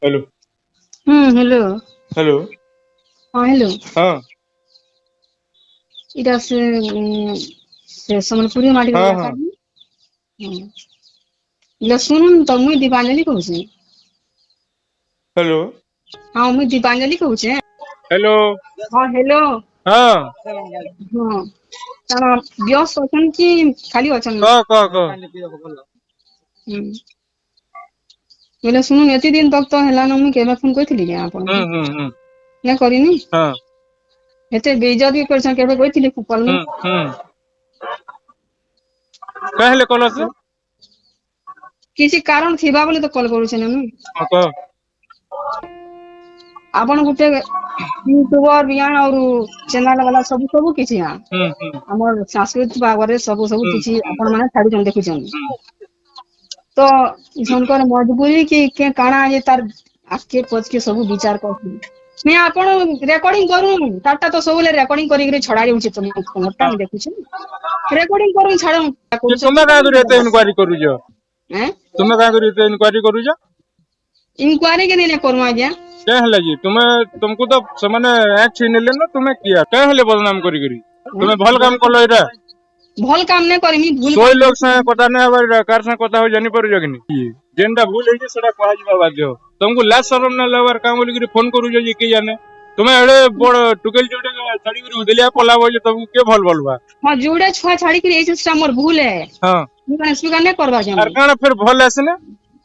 Hello hello. Hello. हाँ hello. हाँ इटा से सम्बलपुरी माटी हाँ इलाका हाँ। में। इला सुनुन तो मुई दीपांजलि कहूँ। हेलो हाँ मुई दीपांजलि कहूँ। हेलो। हाँ हेलो। हाँ हाँ तारा व्यस्त अछन कि खाली अछन? कह हम्म बोले सुनुन एते दिन तक तो हेला न मुई केबे फोन करथिली के आपन को हम्म। ना करिनी। हाँ एते बेइज्जत भी करछन केबे कहथिली कॉल में। कहले कल से किसी कारण थिबा बोले तो कॉल करू छने मुई। हाँ कह आपन गुटे यूट्यूबर बियान और चैनल वाला सब सब किछि हां हम्म हमर संस्कृत बाबरे सब सब हम्म किछि आपन माने छाडी जन देखुछन। तो इसनकर मजबूरी के काଣା जे तार आके पछ के सब विचार करथि मैं आपन रिकॉर्डिंग करू टाटा तो सबले रिकॉर्डिंग करी करी छडा देउछि तुम फोनटा में देखुछि रिकॉर्डिंग करू छाडम करू तुमे कि का करी एते इनक्वारी करूछ? हैं तुमे का करी एते इनक्वारी करूछ? इंक्वायरी के ने करू आज्ञा क्या हला जी तुमको तो समने एक छीनले ना तुम्हें किया क्या हले बदनाम करी करी तुम्हें भल काम करलो इरा भल काम ने करमी भूल कोई काम लोग से कथा ने हबार कार से कथा हो जानि पर जगनी जेनटा भूल है जे सेटा कहा जिबा बाध्य तुमको लाज शरम न लवर काम बोली करी फोन करू जे के जाने तुम्हें एड़े बड़ टुकेल जोड़े छाड़ी करी उदलिया पला बोले तुमको के भल बोलबा। हां जुड़े छुआ छाड़ी के एसे सिस्टम मोर भूल है हां मैं स्वीकार ने करबा आर जाने काना फिर भल आसने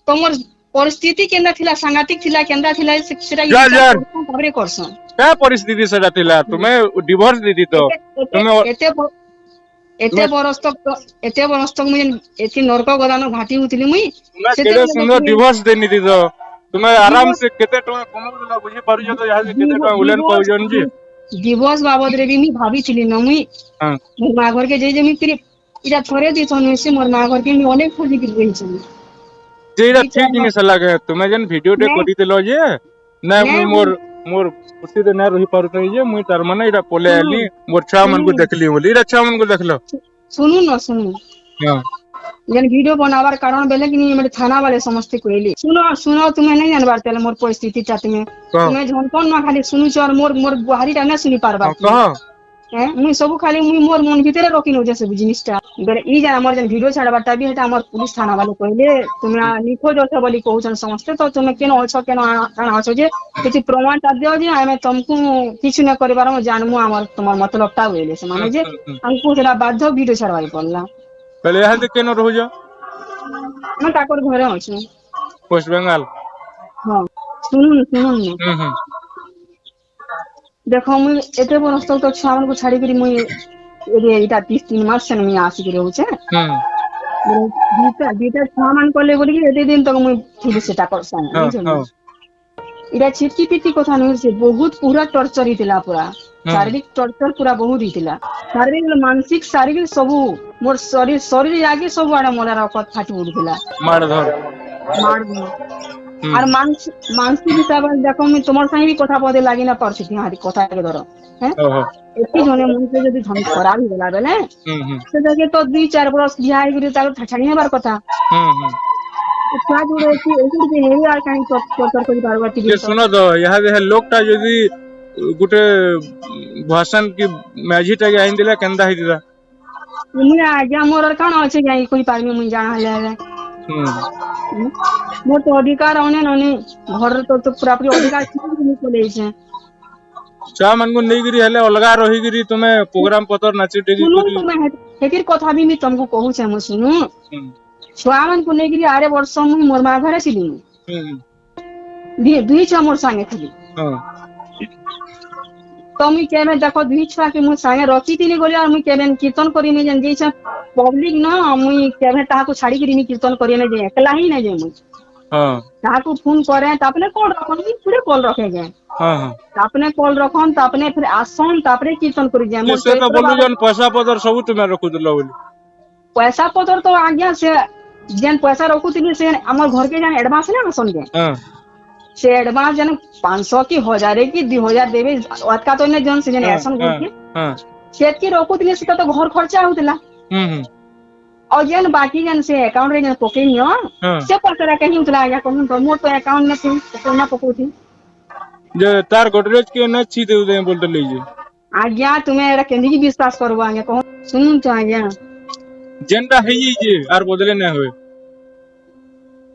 तमर परिस्थिति केंदा थिला सांगातिक थिला केंदा थिला सेटा जार विचार जार करछन तबरे करछन। क्या परिस्थिति सेटा थिला तुम्हें डिवोर्स दीदी तो एते एते तुम्हें एते एते तुम्हें बरस तक एते बरस तक मुई एती नरक गदान घाटी होतिली मुई तुम्हें सेते केड़े बेले सुंदर मुई डिवोर्स देनी थी तो तुम्हें आराम डिवोर्स से केते टका कमाउला बुझी पारुछ तो यहाँ से केते टका उलेन डिवोर्स पाउजन जी। डिवोर्स बाबद रे भी मुई भाबिथिली न मुई हां मोर मा घर के जे मुई फिर इटा थोड़े दी छन से मोर मा घर के मुई अनेक खोजी कर रही छी जेरा दी ठीक चार जिनिस लागे तुम्हें जन वीडियो टे ने करी देलो जे ना ने मुई मोर खुशी रे ना रही पारुतई जे मुई तार माने इरा पोले सुनु आली मोर छुआ मन को सुनु देखली बोली इरा छुआ मन को देखलो। सुनु न सुनु हां जन वीडियो बनावार कारण बेले कि नहीं मेरे थाना वाले समझते कोइली सुनो सुनो तुम्हें नहीं जानबार चले मोर परिस्थिति ता कह तुम्हें झनकोन ना खाली सुनुछ और मोर मोर बुहारी टा ना सुनी पारबा हां की कह हैं मुई सब खाली मुई मोर मन भीतर रखी न जे सब जिनिसटा बेले ई जा हमर जन वीडियो छाड़बाटा भी हेटा हमर पुलिस थाना वाले कहले तुम्हें निखोज अछ बोली कहउछन समझते तो तुम्हें केन अछ केन काना अछ जे किछि प्रमाण ता दियो जे हमें तुमको किछु न करबार हम जानमु हमर तुमर मतलब ता होइले से माने जे हमको सेटा बाध्य वीडियो छाड़बाई पड़ला पहले यहाँ से केन रहू जा मैं ताकर घरे अछि। वेस्ट बंगाल। हाँ सुनुन सुनुन हम्म देखो मुई एते बरस तक तो छुआ मन को छाड़ी करी मुई एरे इटा 30 मास से मुई आसी के रहउछे हम्म दीटा दीटा छुआ मन कोले बोली कि एते दिन तक मुई फिर सेटा करसन हां बुझलो हां इटा छिटकी पिटी कथा नहीं से बहुत पूरा टॉर्चर हितिला पूरा शारीरिक टॉर्चर पूरा बहुत हितिला शारीरिक मानसिक शारीरिक सब मोर शरीर शरीर आगे सब आड़े मोला रकत फाटी उठिला मार धर मार আর মানসিক হিসাবে দেখো আমি তোমার সঙ্গে भी কথা বলতে লাগি না পারছি তোমার কথা के ধরো হ্যাঁ ओहो এটি জনে মনকে যদি ঝন খরাব হয়ে গেলা বেলে हम्म সে জায়গায় তো 2-4 বরস বিয়া হইগরি তার ছাড়ি নেবার কথা हम्म छुआ जुड़े कि एकुड़ के हेरी আর কাহি টর্চর করি পারবা টিভি ये তো सुनो तो यहाँ दे लोकटा यदि गुटे भाषण की माझी टा आइन दिला केंदा ही दिला মুই আগে মোর আর কাণ আছে যাই কই পারমি মুই জানা হলে মোর তো অধিকার অনে ননে ঘর তো পুরাপুরি অধিকার ঠিক চলে এসে छुआ मन को नहीं गिरी हेले अलगा रही गिरी तुम्हें प्रोग्राम पतर नाची टेगी सुनु करी तुम्हें हेतिर কথা भी मी तुमको कहू छे मु सुनु छुआ मन को नेगिरी आरे वर्ष मुई मोर मा घरे छिली दुई छुआ मोर संगे थिली तो मुई केबे देखो दुई छुआ के मोर संगे रखी थिली गोली और मुई केबे कीर्तन करी नहीं जन जे पब्लिक न मुई केबे ताहा को छाड़ी करी कीर्तन करी नहीं जे एकला ही नहीं जे मुई हां ताहा को फोन करे तापने कॉल रखन मुई पूरे कॉल रखे जे हां हां तापने कॉल रखन तापने फिर आसन तापरे कीर्तन करी जे मोर से तो बोलू जन पैसा पतर सब तुम्हें रखु दिलो बोली पैसा पतर तो आज्ञा से जेन पैसा रखुथिली से हमर घर के जन एडवांस ना आसन के हां से एडवांस जन 500 की 1000 की 2000 देबे अतका तो ने जन से जन ऐसन हां करके हां सेत की रखुथिली से तो घर खर्चा होतिला और जेन बाकी जेन से अकाउंट रे जेन पकेनियो हां से पैसा के हिउतला आज्ञा कहूं तो मोर तो अकाउंट में थी तो ना पकोथी जे तार गोदरेज के न छी देउ दे बोलते लीजिए आज्ञा तुम्हें एरा केंदी की विश्वास करबो आज्ञा कहूं सुनुन तो आज्ञा जेनटा है जे आर बदले न होए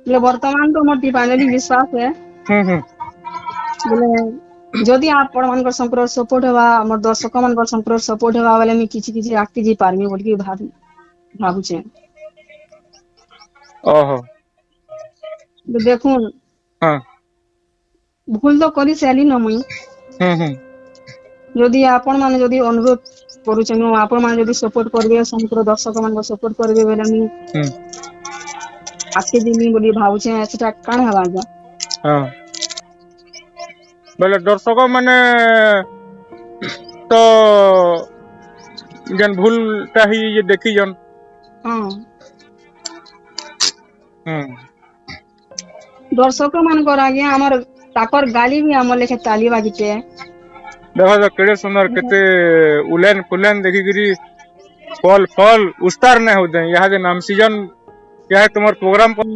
बोले वर्तमान तो मोर फाइनली विश्वास है हम्म बोले जदि आपण मानकर संपर्क सपोर्ट हेबा मोर दर्शक मानकर संपर्क सपोर्ट हेबा बोले मी किछि किछि आक्ति जी पारमी बोल के भाबुचे ओहो तो देखून हां भूल तो करी सारी न मुई हम्म যদি ଆପଣ ମାନେ ଯଦି ଅନୁରୋଧ କରୁଛେ ମୁଁ ଆପଣ ମାନେ ଯଦି ସପୋର୍ଟ କରିବେ ସମଗ୍ର ଦର୍ଶକ ମାନଙ୍କୁ ସପୋର୍ଟ କରିବେ ବୋଲେ ମୁଁ हम्म ଆଗକେ ଯିମି ବୋଲି ଭାବୁଛେ ସେଟା କାଣ ହେବା ଆଜ୍ଞା हां बोले दर्शक माने तो जन भूलटा ही ये देखी जन ହଁ हम्म ଦର୍ଶକ ମାନଙ୍କର ଆଜ୍ଞା ଆମର ତାକର ଗାଲି ବି ଆମର ଲେଖେ ତାଲି ବାଜିଟେ देखो तो केड़े सुंदर केते उलेन पुलेन देखी गिरी फल उस्तार न होते यहाँ जे नाम सीजन क्या है तुम्हार प्रोग्राम पर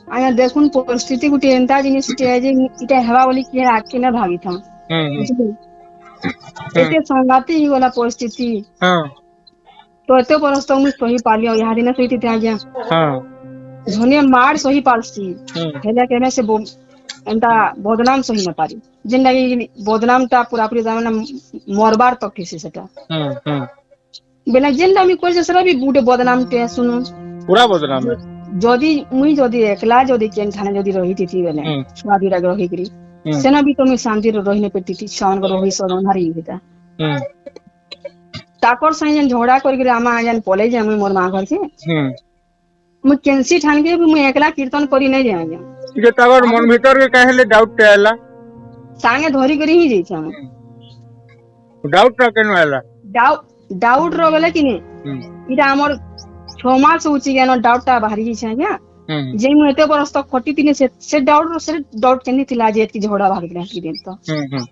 ଆଜ୍ଞା ଦେଖୁନ ପରିସ୍ଥିତି ଗୋଟେ ଏନ୍ତା ଜିନିଷଟେ ଯେ ଇଟା ହେବା ବୋଲି କିଏ ଆଗକେ ନା ଭାବିଥାଁ हम्म ବୁଝିଲେ हम्म ଏତେ ସଂଘାତି ହେଇଗଲା ପରିସ୍ଥିତି हाँ ତ ଏତେ ବରଷ ତ ମୁଁ ସହି ପାରିଲି ଆଉ ଏହା ଦିନ ସେଇଠି ଆଜ୍ଞା हाँ ଧନିଆ ମାଡ଼ ସହି ପାରସି हम्म ହେଲେ କେନେ ସେ ଏନ୍ତା ବଦନାମ ସହି ନ ପାରି ଯେନ୍ଟା କି ବଦନାମ ଟା ପୁରାପୁରି ମରବାର ତକ ଥିସି ସେଟା हम्म ବେଲେ ଯେନ୍ଟା ଆମେ କରିଛେ ସେଟା ବି ଗୋଟେ ବଦନାମ ଟେ ଶୁଣୁ पूरा बदनाम है ଯଦି ଏକଲା ଯଦି କେନ୍ ଠାନେ ଯଦି ରହିଥିତି ବେଲେ हम्म ଛୁଆ ଦିଟା ରହିକିରି हम्म ସେନା ବି ତମେ ଶାନ୍ତିରେ ରହିନେ ପେଟିତି ଛୁଆମାନଙ୍କର ଭବିଷ୍ୟତ ଅନ୍ଧାର ହେଇଯିତା हम्म ତାକର ସାଙ୍ଗେ ଯେନ୍ ଝଗଡା କରିକିରି ଆମେ ଯେନ୍ ପଲେଇ ଯାଏ ମୁଇଁ ମୋର ମା ଘରକେ हम्म मुझ केंसी ठानके भी मुझ एकला कीर्तन करी नहीं जाए आज्ञा जे तागर मन भीतर के काहे ले डाउट टे आला सांगे धरी करी ही जाइछे हम डाउट टा केन आला डाउट रो गले कि नहीं हम्म इटा हमर 6 मास होची गेनो डाउट टा बाहरी जाइछे आज्ञा हम्म जे मु एते बरस तक खटी तिने से डाउट केनी थिला जे एतकी झगड़ा बाहरी गेला कि दिन तो हम्म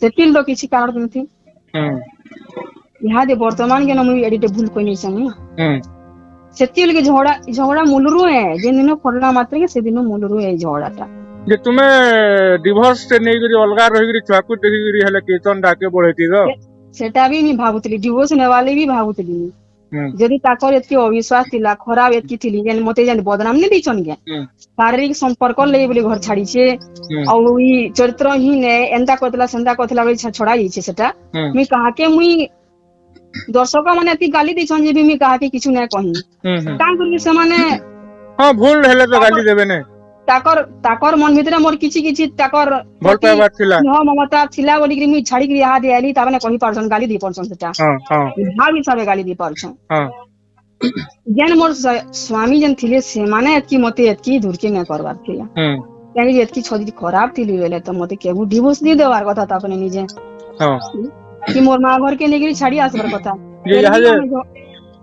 से तिल लो किछि कारण नथि हम्म यहाँ दे वर्तमान गेनो मु एडिटे भूल कोइ नहीं छनी हम्म सेतिल के झगड़ा मूलरू है जे दिन फरला मात्र के से दिन मूलरू है झगड़ाटा जे तुमे डिवोर्स से नहीं करी अलगा रही करी छुआ को देखी करी हले कीर्तन डाके बढ़ेती तो सेटा भी मी भाबुतली डिवोर्स नेवाले भी भाबुतली हम्म जदि ताकर एतकी अविश्वास थिला खराब एतकी थिली जेन मते जेन बदनाम नहीं दिछन के हम्म शारीरिक संपर्क ले बोली घर छाड़ी छे और ई चरित्रहीन एंता कहतला संता कहतला बोली छड़ा हिचे सेटा मी कहा के मुई दर्शक माने एतकी गाली दिछन जे भी मी कहा के किछु नै कहि का करी से माने हां भूल हेले तो गाली देबे ने ताकर मन भितरे मोर किछि ताकर भल पाइबा थिला न ममता थिला बोली कि मी छाड़ी के यहाँ दे आली ताबने कहि पारछन गाली दी पारछन सेटा हां हां भाव हिसाबे गाली दी पारछन हां जेन मोर स्वामी जेन थिले से माने एतकी मते एतकी धुरकी न करबार थिला काहे जे एतकी छदी खराब थिली बेले तो मते केबु डिवोर्स दी देवार कथा तापने निजे हां कि मोर मां घर के नेगिरी छाड़ी आसबार कथा ये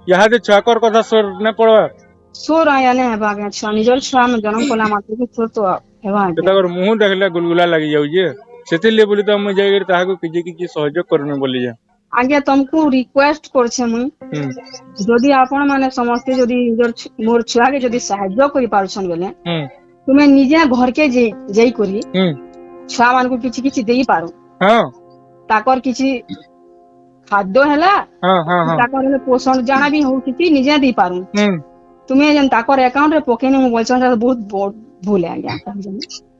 यहाँ दे छाकर कथा सोर न पड़वा सोर आया ने हेबा के छा निजर छा में जन्म कोला मात्र के सोर तो हेबा के तकर मुंह देखले गुलगुला लागि जाउ जे सेतिले बोली तो हम जाई ताहा को किछि सहयोग करने बोली जा आगे तुमको रिक्वेस्ट करछे मुई जदि आपण माने समस्ते जदि मोर छुआ के जदि सहायता करि पारछन बेले तुमे निजे घर के जेई करी छुआ मान को किछि किछि देई पारो हां ताकर किछि खाद्य हैला हां हां हां ताकर पोषण जाना भी हो किछि निजे देई पारो तुमे जन ताकर अकाउंट रे पकेने मु बोलछन बहुत भूल है या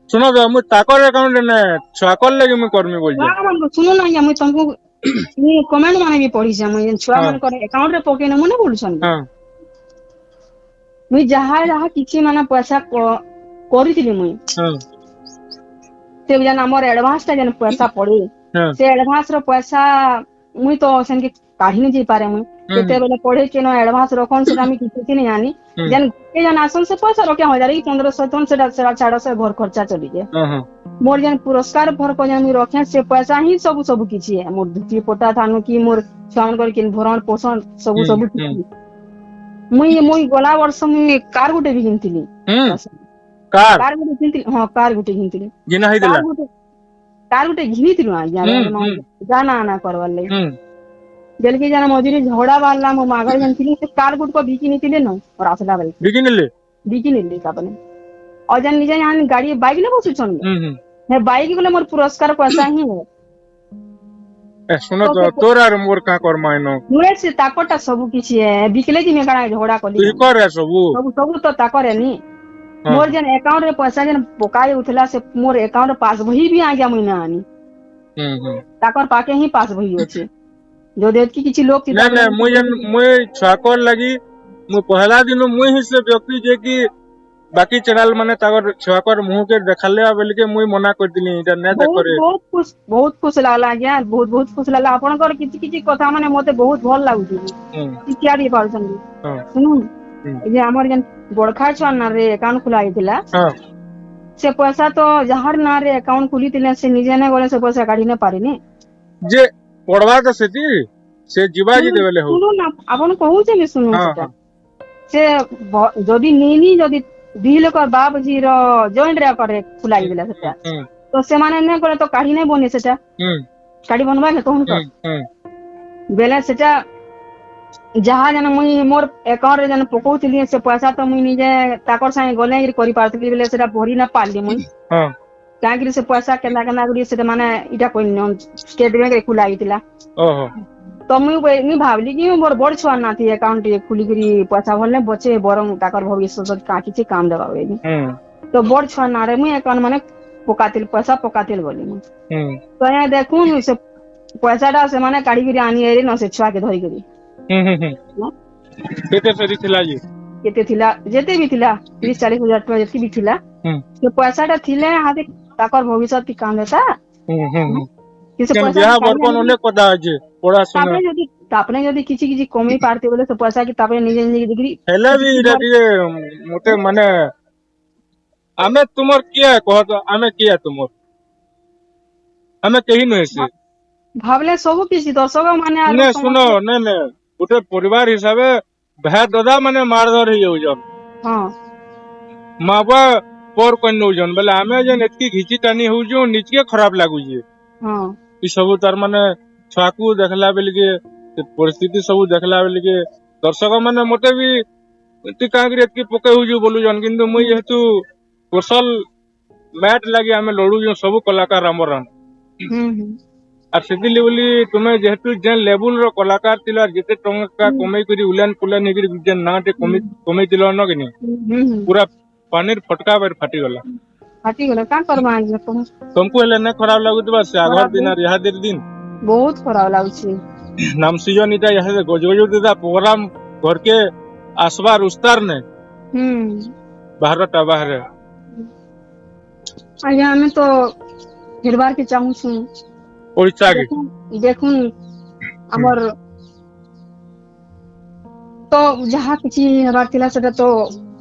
सुनो तो मु ताकर अकाउंट ने छुआ लगे मु करमी बोल जा सुनो ना मु तुमको ମୁଁ କମେଣ୍ଟ ମାନେ ବି ପଢିଛେ ମୁଇଁ ଛୁଆ ମାନଙ୍କର ଆକାଉଣ୍ଟ ରେ ପକେଇନେ ମୁଁ ନା ବୋଲୁଛନ୍ ମୁଇଁ ଯାହା କିଛି ମାନେ ପଇସା କରିଥିଲି ମୁଇଁ ସେ ଯେନ୍ ଆମର ଆଡଭାନ୍ସ ଟା ଯେନ୍ ପଇସା ପଡେ ସେ ଆଡଭାନ୍ସ ର ପଇସା ମୁଇଁ ତ ସେନକେ କାଢି ନି ଯାଇ ପାରେ ମୁଇଁ କେତେବେଳେ ପଢେ କେନ ଆଡଭାନ୍ସ ରଖନ୍ ସେଟା ଆମେ କିଛି नहीं जानी जेन आसन से पैसा रखे 1000 की 1500 टन सेटा छाड़ से घर खर्चा चली जाए मोर जेन पुरस्कार भर को जेन रखे से पैसा ही सब किछि है मोर धुती पोटा थानु की मोर छान कर किन भरण पोषण सब मुई गला वर्ष मुई कार गुटे भी किनतिली कार गुटे किनतिली हां कार गुटे किनतिली जिना हे दिला कार गुटे घिनितिलु आ जाना आना करवार ले ବେଲକି ଜାନ ମଝିରେ ଝଗଡ଼ା ବାହାରିଲା ମୋ ମାଗର ଯେନ୍ ଥିଲି ସେ କାର ଗୁଡିକ ବିକି ନେଇଥିଲେ ନ ମୋର ଆସିଲା ବେଲକି ବିକିନେଲେ ବିକି ନେଲି ତାପରେ ଆଉ ଯେନ୍ ନିଜେ ଜାନ ଗାଡି ବାଇକ ରେ ବସୁଛନ୍ ହୁଁ ହେ ବାଇକ ବୋଲେ ମୋର ପୁରସ୍କାର ପଇସା ହିଁ ହେ। ଏ ଶୁନ ତ ତ ତୋର ଆର ମୋର କା କରମା ଇନ ନୁହେଁ ସେ ତାକରଟା ସବୁ କିଛି ବିକିଲେ ଯେ ମୁଁ କାଣା ଝଗଡ଼ା କଲି ତୁଇ କର ଏ ସବୁ ସବୁ ସବୁ ତ ତାକର ନି ହଁ ମୋର ଯେନ୍ ଆକାଉଣ୍ଟ ରେ ପଇସା ଯେନ୍ ପକା ଯାଉଥିଲା ସେ ମୋର ଆକାଉଣ୍ଟ ପାସ ବହି ବି ଆଜ୍ଞା ମୁଇଁ ନା ଆନି ହୁଁ ତାକର ପାକେ ହିଁ ପାସ ବହି ଅଛି ଯଦି ଏତକି କିଛି ଲୋକ ଥିତା ନାଇଁ ବୋଲେ ନାଇଁ ମୁଇଁ ଛୁଆକର ଲାଗି ମୁଁ ପହଲା ଦିନ ମୁଇଁ ହିଁ ସେ ବ୍ୟକ୍ତି ଯେ କି ବାକି ଚ୍ୟାନେଲ ମାନେ ତାଙ୍କର ଛୁଆକର ମୁହଁ କେ ଦେଖାଲେ ବୋଲିକେ ମୁଇଁ ମନା କରିଥିଲି ଏଇଟା ନାଇଁ ଦେଖରେ ବହୁତ ଖୁସି ଲାଗିଲା ଆଜ୍ଞା ବହୁତ ଖୁସି ଲାଗିଲା ଆପଣଙ୍କର କିଛି କିଛି କଥା ମାନେ ମତେ ବହୁତ ଭଲ ଲାଗୁଛି ହୁଁ ଶିକ୍ଷା ଦେଇ ପାରୁଛନ୍ତି ହଁ ଶୁଣୁନ ହୁଁ ଏ ଯେ ଆମର ଯେନ୍ ବଡଖା ଛୁଆ ନାଁରେ ଆକାଉଣ୍ଟ ଖୋଲା ହେଇଥିଲା ହଁ ସେ ପଇସା ତ ଯାହାର ନାଁରେ ଆକାଉଣ୍ଟ ଖୋଲିଥିଲେ ସେ ନିଜେ ନାଇଁ ଗଲେ ସେ ପଇସା କାଢି ନାଇଁ ପାରିନି ଯେ ପଢବା ତ ସେଠି ସେ ଯିବା ଯେତେ ବେଲେ ହଉ ଶୁଣୁନ ଆପଣ କହୁଛନ୍ତି ଶୁଣୁନ ହଁ ସେଟା ହଁ ସେ ଯଦି ନେଇନି ଯଦି ଦି ଲୋକ ବାପ ଝିର ଜଏଣ୍ଟ ରେ କରେ ଖୋଲା ହୁଁ ହେଇଥିଲା ହୁଁ ସେଟା ହୁଁ ତ ସେମାନେ ନାଇଁ କଲେ ତ କାଢି ନାଇଁ ବନି ସେଟା ହୁଁ କାଢି ବନବା କେ କହୁନ ହୁଁ ତ ହୁଁ ବେଲେ ସେଟା ଯାହା ଯେନ ମୁଇଁ ମୋର ଆକାଉଣ୍ଟ ରେ ଯେନ ପକଉଥିଲି ସେ ପଇସା ତ ମୁଇଁ ନିଜେ ତାକର ସାଙ୍ଗେ ଗଲେ କରିପାରୁଥିଲି ବେଲେ ସେଟା ଭରି ନା ପାରିଲି ମୁଇଁ ହଁ କାହିଁକିରି ସେ ପଇସା କେନ୍ତା କେନ୍ତା କରି ସେଟା ମାନେ ଇଟା କରିନିଅନ୍ ଷ୍ଟେଟ ବ୍ୟାଙ୍କ ରେ ଖୋଲା ହେଇଥିଲା ଓହୋ ତ ମୁଇଁ ଭାବିଲି କି ମୋର ବଡ ଛୁଆ ନା ଆକାଉଣ୍ଟ ଟିକେ ଖୁଲିକିରି ପଇସା ଭରଲେ ବଚେ ବରଂ ତାକର ଭବିଷ୍ୟତ କାଁ କିଛି କାମ ଦେବା ବେଲି ହୁଁ ତ ବଡ ଛୁଆ ନାଁରେ ମୁଇଁ ଆକାଉଣ୍ଟ ମାନେ ପକାଥିଲି ପଇସା ପକାତିଲ ବୋଲି ମୁଇଁ ହୁଁ ତ ଆଜ୍ଞା ଦେଖୁନ ସେ ପଇସା ଟା ସେମାନେ କାଢିକିରି ଆଣି ଆଇଲେ ନ ସେ ଛୁଆକେ ଧରିକିରି ହୁଁ କେତେ ଫେରି ଥିଲା ଯେ କେତେ ଥିଲା ଯେତେ ବି ଥିଲା 30-40 ହଜାର ଟଙ୍କା ଯେତେ ବି ଥିଲା ହୁଁ ସେ ପଇସା ଟା ଥିଲେ ତାକର ଭବିଷ୍ୟତ କାମ ଦେତା ହୁଁ କି ସେ କେନ୍ ପଇସା ବିହା କି କାଢି ବରପନ ଆଣିକିରି ଅନେକ କଥା ଅଛି ପଢା ଶୁଣା ତାପରେ ଯଦି କିଛି କିଛି କମେଇ ପାରତେ ବୋଲେ ସେ ପଇସା କି ତାପରେ ନିଜେ ନିଜେ ଦେଇକିରି ହେଲେ ବି କିଛି ଏଇଟା ଘର ଟିକେ ମତେ ମାନେ ଆମେ ତୁମର କିଏ କହ ତ ଆମେ କିଏ ତୁମର ଆମେ କେହି ନୁହେଁ ସେ ଭାବିଲେ ସବୁ କିଛି ଦର୍ଶକ ମାନେ ଆରୁ ନେ ଶୁଣ ସମସ୍ତେ ନେ ଗୋଟେ ପରିବାର ହିସାବେ ଭାଇ ଦାଦା ମାନେ ମାରଧର ହେଇଯାଉଛନ୍ ହଁ ମା ବା ପର କରି ନଉଛନ୍ ବୋଲେ ଆମେ ଯେନ୍ ଏତିକି ଘିଚି ଟାନି ହଉଛୁ ନିଜକେ ଖରାପ ଲାଗୁଛି ହଁ ଏ ସବୁ ତାର ମାନେ ଛୁଆକୁ ଦେଖିଲା ବେଲିକେ ପରିସ୍ଥିତି ସବୁ ଦେଖିଲା ବେଲିକେ ଦର୍ଶକ ମାନେ ମତେ ବି ଏତି କାହିଁକିରି ଏତିକି ପକେଇ ହଉଛୁ ବୋଲୁଛନ୍ କିନ୍ତୁ ମୁଇଁ ଯେହେତୁ କୋସଲ ମ୍ୟାଟ ଲାଗି ଆମେ ଲଢୁଛୁ ସବୁ କଲାକାର ଆମର ହୁଁ ଆର୍ ସେଥି ବୋଲି ତୁମେ ଯେହେତୁ ଯେନ୍ ଲେବୁଲ ର କଲାକାର ଥିଲା ଯେତେ ଟଙ୍କା ହୁଁ କମେଇକରି ଉଲେନ ପୁଲେନ ହେଇକରି ନା ଟେ ହୁଁ କମେଇଥିଲ ନ କି ହୁଁ ପୁରା ପାନିର ଫଟକା ବାରି ଫାଟିଗଲା ଫାଟିଗଲା କାଁ କରମା ଆଜ୍ଞା କହ ତମକୁ ହେଲେ ନା ଖରାପ ଲାଗୁଥିବା ସେ ଆଗର ଖରାପ ଦିନ ଇହାଦେର ଦିନ ବହୁତ ଖରାପ ଲାଗୁଛି ନାମ ସିଜନ ଇଟା ଗଜ ଗଜ ପ୍ରୋଗ୍ରାମ ଘରକେ আসবার উস্তার নে ହୁଁ ବାହାରଟା ବାହାରେ ଆଜ୍ଞା ଆମେ ତ ଫେରବାର୍ କେ ଚାହୁଁଛୁ ଓଡିଶା କେ ଦେଖୁନ ହୁଁ ଆମର ତ ଯାହା କିଛି ହେବାର ଥିଲା ସେଟା ତ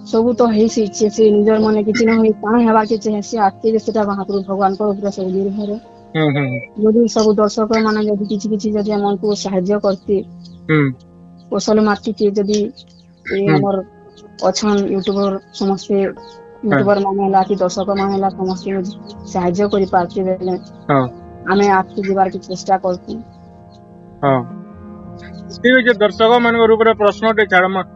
ସବୁ ତ ହେଇସେଇଛି ସେ ନିଜର ମାନେ କିଛି ନ ହେଇ କାଣା ହେବାର କିଛି ସେ ଆଖି ସେଟା ମହାପ୍ରଭୁ ଭଗବାନଙ୍କ ଉପରେ ସବୁ ନିର୍ଭର ହୁଁ ହୁଁ ଯଦି ସବୁ ଦର୍ଶକ ମାନେ ଯଦି କିଛି କିଛି ଯଦି ଆମକୁ ସାହାଯ୍ୟ କରତେ ହୁଁ କୋସଲ ମାର୍କ ଯଦି ଏ ହୁଁ ଆମର ଅଛନ୍ ୟୁଟ୍ୟୁବର ସମସ୍ତେ ହଁ ୟୁଟ୍ୟୁବର ମାନେ ହେଲା କି ଦର୍ଶକ ମାନେ ହେଲା ସମସ୍ତେ ସାହାଯ୍ୟ କରିପାରୁଥିବେ ବେଲେ ହଁ ଆମେ ଆଗକେ ଯିବାର କି ଚେଷ୍ଟା କରୁଛୁ ହଁ ଠିକ ଅଛି ଦର୍ଶକ ମାନଙ୍କ ରୂପରେ ପ୍ରଶ୍ନଟେ ଛାଡମା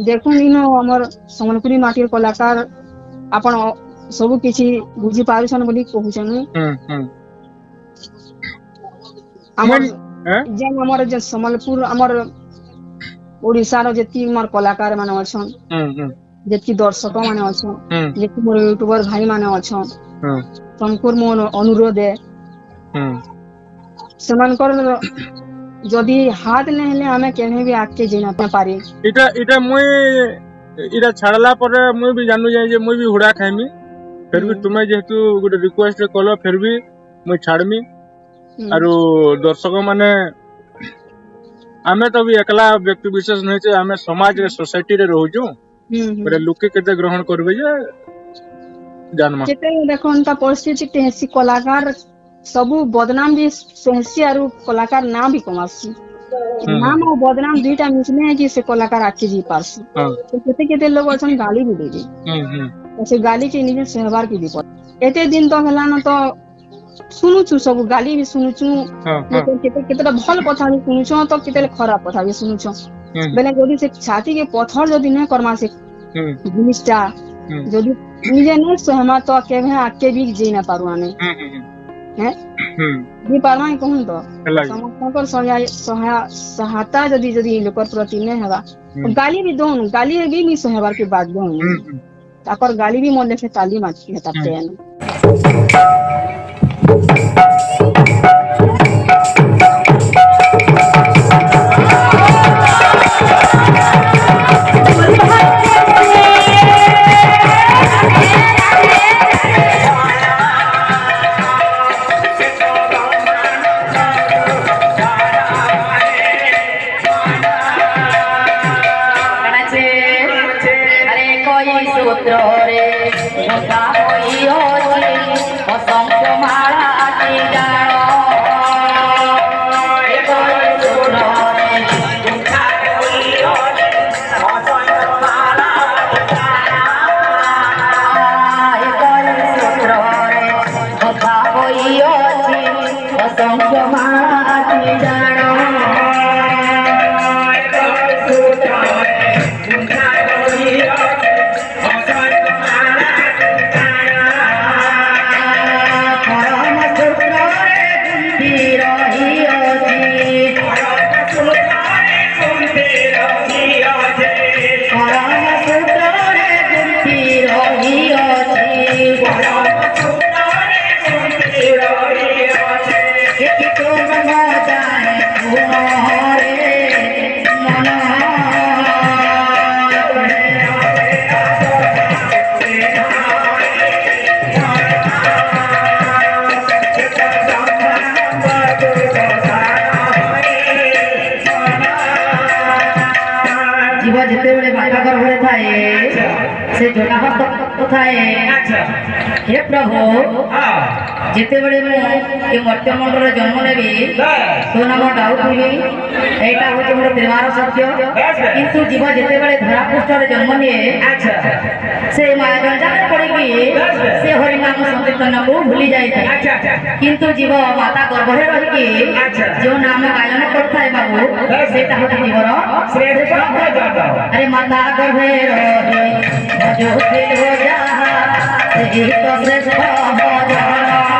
ଦେଖୁନ ଇନ ଆମର ସମ୍ବଲପୁରୀ ମାଟିର କଲାକାର ଆପଣ ସବୁ କିଛି ବୁଝି ପାରୁଛନ୍ ବୋଲି କହୁଛନ୍ ହୁଁ ମୁଇଁ ଆମର ଆଁ ଯେନ୍ ଆମର ଯେ ସମ୍ବଲପୁର ଆମର ଓଡିଶାର ଯେତିକି ମୋର କଳାକାର ମାନେ ଅଛନ୍ ହୁଁ ଯେତିକି ଦର୍ଶକ ମାନେ ଅଛନ୍ ହୁଁ ଯେତିକି ମୋର ୟୁଟ୍ୟୁବର ଭାଇ ମାନେ ଅଛନ୍ ହୁଁ ତମକୁର ମୋର ଅନୁରୋଧ ହୁଁ ସେମାନଙ୍କର ଯଦି ହାତ ନ ହେଲେ ଆମେ କେନେ ବି ଆଗକେ ଯାଇ ନ ପାରି ଇଟା ମୁଇଁ ଇଟା ଛାଡଲା ପରେ ମୁଇଁ ବି ଜାନୁ ଯାଏ ଯେ ମୁଇଁ ବି ହୁଡା ଖାଇମି ଫେର ହୁଁ ବି ତୁମେ ଯେହେତୁ ଗୋଟେ ରିକ୍ୱେଷ୍ଟ କଲ ଫେର ବି ମୁଇଁ ଛାଡମି ହୁଁ ଆରୁ ଦର୍ଶକ ମାନେ ଆମେ ତ ବି ଏକଲା ବ୍ୟକ୍ତି ବିଶେଷ ନୁହେଁ ଯେ ଆମେ ସମାଜରେ ସୋସାଇଟିରେ ରହୁଛୁ ହୁଁ ହୁଁ ଗୋଟେ ଲୋକେ କେତେ ଗ୍ରହଣ କରିବେ ଯେ ଜାନମା କେତେ ଦେଖନ ତା ପରିସ୍ଥିତି ହେସି କଲାକାର ସବୁ ବଦନାମ ବି ଶହେସି ଆରୁ କଲାକାର ନାଁ ବି କମାସି ହୁଁ ହୁଁ ନାମ ଆଉ ବଦନାମ ଦୁଇଟା ମିଶିଲେ କି ସେ କଲାକାର ଆଗକେ ଯାଇ ପାରସି ହଁ କେତେ କେତେ ଲୋକ ଅଛନ୍ ଗାଳି ବି ଦେବେ ହୁଁ ସେ ଗାଲି କି ନିଜେ ସହେବାର କେ ବିପଦ ଏତେ ଦିନ ତ ହେଲାନ ତ ଶୁଣୁଛୁ ସବୁ ଗାଲି ବି ଶୁଣୁଛୁ ହଁ ହଁ କେତେଟା ଭଲ କଥା ବି ଶୁଣୁଛୁ ତ କେତେବେଳେ ଖରାପ କଥା ବି ଶୁଣୁଛୁ ହୁଁ ବେଲେ ଯଦି ସେ ଛାତି के पत्थर ଯଦି ନାଇଁ କର୍ମା ସେ ହୁଁ ଜିନିଷଟା ହୁଁ ଯଦି ନିଜେ ନାଇଁ ସହମା ତ କେବେ ଆକେ ବି ଯେଇ ନା ପାରୁ ଆମେ ହୁଁ ହୁଁ ହେଁ ହୁଁ ଯେ ପାରମା କହୁନ ତ ହେଲା କି ସମସ୍ତଙ୍କର ସହାୟତା ଯଦି ଯଦି ଲୋକର ପ୍ରତି ନାଇଁ ହେବା ହୁଁ ଗାଲି ବି ଦଉନ ଗାଲି ବି ନି ସହେବାର के बाध्य ହଉନ ହୁଁ ହୁଁ ତାଙ୍କର ଗାଲି ବି ମନେ ସେ ତାଲି ମାଛି ହୁଁ ତାତେ अरे कोई सूत्र रे होता कोई असंख्य माला की जानो कोई सूत्र रे होता कोई असंख्य माला की जानो कोई सूत्र रे होता कोई असंख्य माला की जानो जीव जिते बड़े बाटा गर्भरे थाए से जोटा हस्त थाए हे प्रभु जिते बड़े ये मर्त्य मंडल जन्म नेबी तो नाम डाउथी एटा होचे मोर परिवार सत्य किंतु जीव जिते बड़े धरा पृष्ठ जन्म निए से माया जंजाल पड़ेगी से हरि नाम संकीर्तन को भूली जाए किंतु जीव माता गर्भरे रही जो नाम गायन करता है बाबू सेटा होचे जीवर श्रेष्ठ अरे माता गर्भे रही भजो दिल हो जा से तो श्रेष्ठ भजन